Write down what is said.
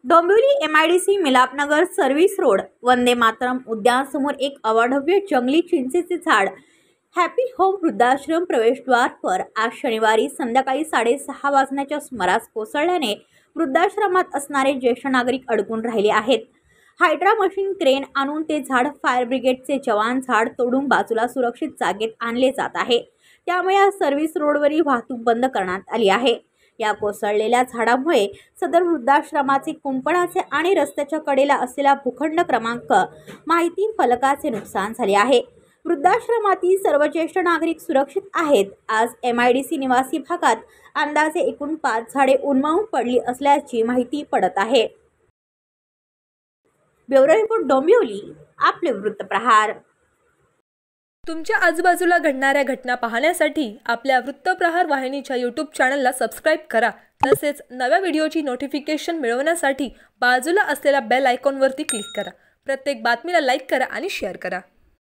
Dombivli MIDC Milapnagar service road Vande Mataram उद्यान समोर एक अवाढव्य जंगली चिंचेचे झाड हॅपी होम वृद्धाश्रम प्रवेशद्वार आज शनिवारी संध्याकाळी 6:30 वाजण्याच्या सुमारास कोसळल्याने वृद्धाश्रमात असणारे ज्येष्ठ नागरिक अडकून राहिले आहेत। हायड्रा मशीन क्रेन आणून ते झाड फायर ब्रिगेडचे जवान झाड तोडून बाजूला सुरक्षित जागेत आणले जात आहे। त्यामुळे या सर्व्हिस रोडवरील वाहतूक बंद करण्यात आली आहे। या कोसळलेल्या झाडामुळे सदर वृद्धाश्रमाचे कुंपणाचे आणि रस्त्याच्या कडेला असलेला भूखंड क्रमांक माहिती फलकाचे नुकसान झाले आहे। वृद्धाश्रमातील सर्व ज्येष्ठ नागरिक सुरक्षित आहेत। आज MIDC निवासी भागात अंदाजे एकूण 5 झाडे उन्मळून पडली असल्याची माहिती पडत आहे। ब्युरो रिपोर्ट डोंबिवली, आपले वृत्तप्रहार। तुमच्या आजूबाजूला घडणाऱ्या घटना पाहण्यासाठी आपल्या वृत्तप्रहार वाहिनीच्या YouTube चॅनलला सबस्क्राइब करा। तसेच नव्या व्हिडिओची नोटिफिकेशन मिळवण्यासाठी बाजूला असलेल्या बेल आयकॉनवरती क्लिक करा। प्रत्येक बातमीला लाईक करा आणि शेअर करा।